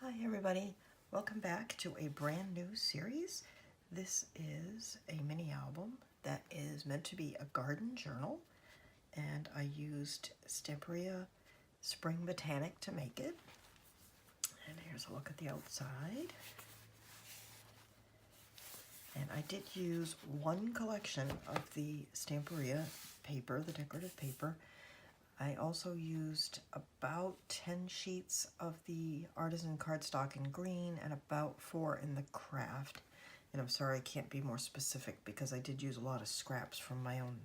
Hi everybody, welcome back to a brand new series. This is a mini album that is meant to be a garden journal, and I used Stemperia Spring Botanic to make it. And here's a look at the outside. And I did use one collection of the Stemperia paper, the decorative paper. I also used about 10 sheets of the artisan cardstock in green and about 4 in the craft. And I'm sorry I can't be more specific because I did use a lot of scraps from my own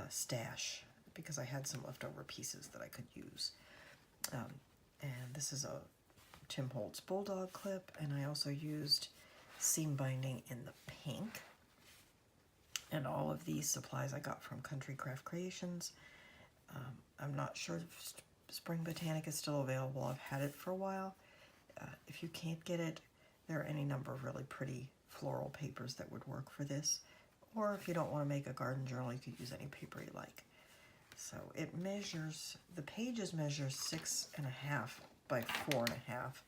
stash because I had some leftover pieces that I could use. And this is a Tim Holtz Bulldog clip, and I also used seam binding in the pink. And all of these supplies I got from Country Craft Creations. I'm not sure if Spring Botanic is still available. I've had it for a while. If you can't get it, there are any number of really pretty floral papers that would work for this. Or if you don't want to make a garden journal, you could use any paper you like. So it measures, the pages measure 6.5 by 4.5.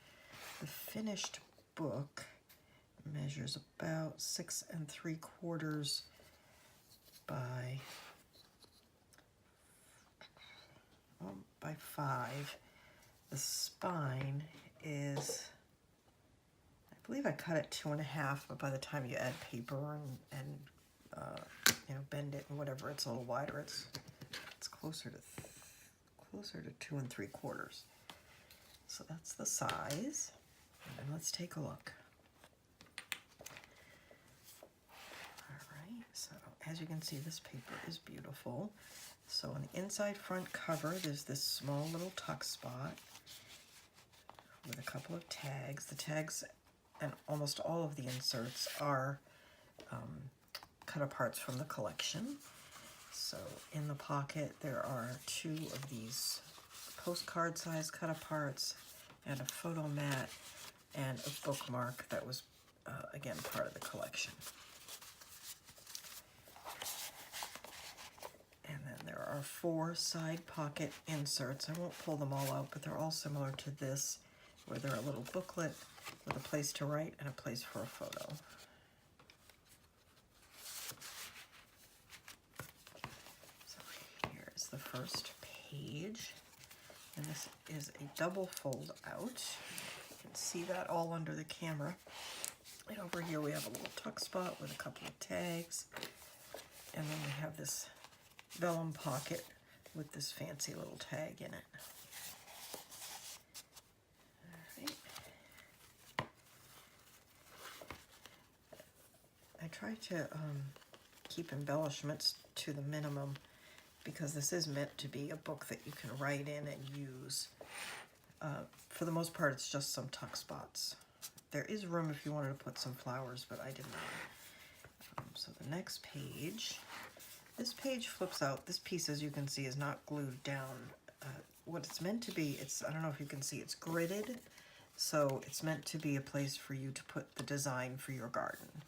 The finished book measures about 6 3/4 by 5. The spine is, I believe I cut it 2.5, but by the time you add paper and you know, bend it and whatever, it's a little wider. It's closer to 2 3/4. So that's the size. And let's take a look. All right, so as you can see, this paper is beautiful. So on the inside front cover, there's this small little tuck spot with a couple of tags. The tags and almost all of the inserts are cut aparts from the collection. So in the pocket, there are 2 of these postcard size cut aparts and a photo mat and a bookmark that was, again, part of the collection. And then there are 4 side pocket inserts. I won't pull them all out, but they're all similar to this, where they're a little booklet with a place to write and a place for a photo. So here's the first page, and this is a double fold out. You can see that all under the camera. And over here we have a little tuck spot with a couple of tags, and then we have this vellum pocket with this fancy little tag in it. All right. I try to keep embellishments to the minimum because this is meant to be a book that you can write in and use. For the most part, it's just some tuck spots. There is room if you wanted to put some flowers, but I did not. So the next page. This page flips out. This piece, as you can see, is not glued down. What it's meant to be, I don't know if you can see, it's gridded. So it's meant to be a place for you to put the design for your garden.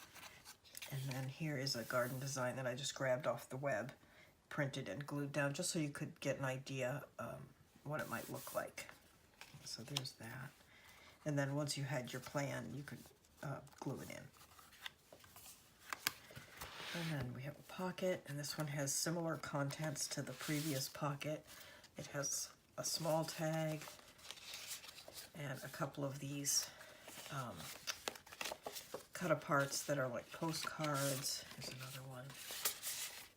And then here is a garden design that I just grabbed off the web, printed and glued down, just so you could get an idea what it might look like. So there's that. And then once you had your plan, you could glue it in. And then we have a pocket, and this one has similar contents to the previous pocket. It has a small tag and a couple of these cut aparts that are like postcards. Here's another one.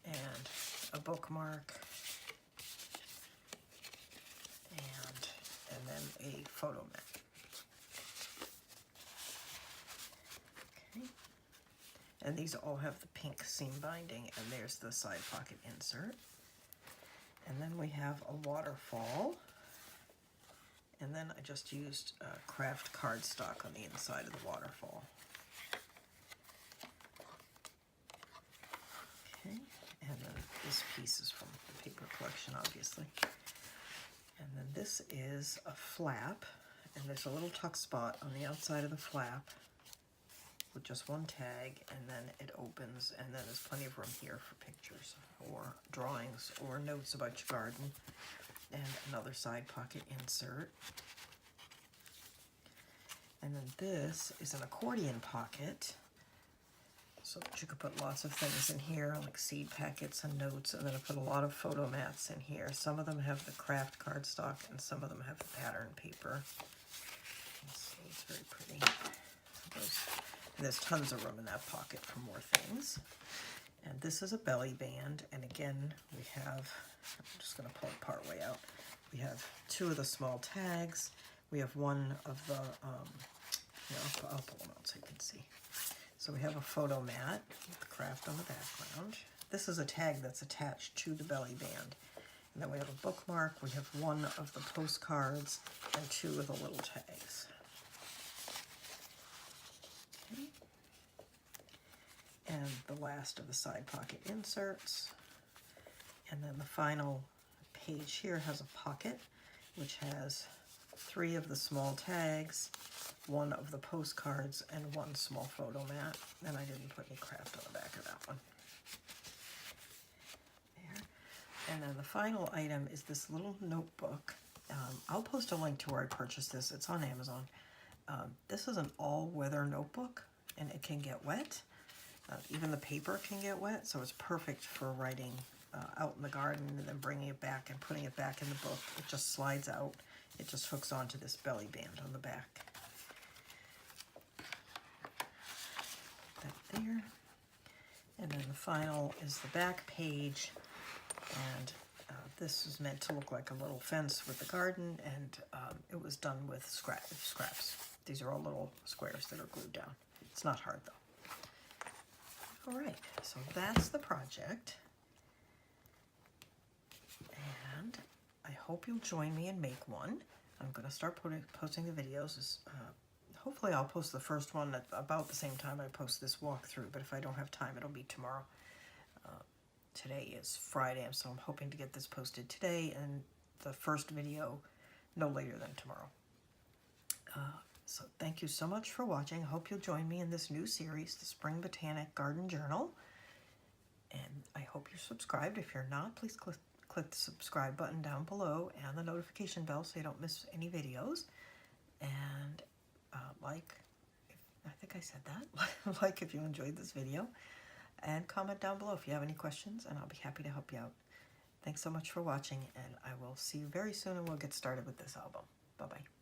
And a bookmark. And then a photo mat. Okay. And these all have the pink seam binding, and there's the side pocket insert. And then we have a waterfall. And then I just used craft cardstock on the inside of the waterfall. Okay, and then this piece is from the paper collection, obviously. And then this is a flap, and there's a little tuck spot on the outside of the flap with just one tag, and then it opens, and then there's plenty of room here for pictures or drawings or notes about your garden, and another side pocket insert. And then this is an accordion pocket, so that you could put lots of things in here, like seed packets and notes, and then I put a lot of photo mats in here. Some of them have the craft cardstock, and some of them have the pattern paper. So it's very pretty. And there's tons of room in that pocket for more things. And this is a belly band, and again, we have, I'm just going to pull it part way out. We have 2 of the small tags. We have one of the, I'll pull them out so you can see. So we have a photo mat with the craft on the background. This is a tag that's attached to the belly band. And then we have a bookmark. We have 1 of the postcards and 2 of the little tags. Okay. And the last of the side pocket inserts. And then the final page here has a pocket, which has 3 of the small tags, 1 of the postcards, and 1 small photo mat. And I didn't put any craft on the back of that one. There. And then the final item is this little notebook. I'll post a link to where I purchased this. It's on Amazon. This is an all-weather notebook, and it can get wet. Even the paper can get wet, so it's perfect for writing out in the garden and then bringing it back and putting it back in the book. It just slides out. It just hooks onto this belly band on the back. That there. And then the final is the back page, and this is meant to look like a little fence with the garden, and it was done with scraps. These are all little squares that are glued down. It's not hard though. All right, so that's the project, and I hope you'll join me and make one. I'm going to start posting the videos. Hopefully I'll post the first one at about the same time I post this walkthrough, but if I don't have time, it'll be tomorrow. Today is Friday, so I'm hoping to get this posted today, and the first video no later than tomorrow. So thank you so much for watching. I hope you'll join me in this new series, the Spring Botanic Garden Journal. And I hope you're subscribed. If you're not, please click the subscribe button down below and the notification bell so you don't miss any videos. And I think I said that, like if you enjoyed this video, and comment down below if you have any questions, and I'll be happy to help you out. Thanks so much for watching, and I will see you very soon, and we'll get started with this album. Bye-bye.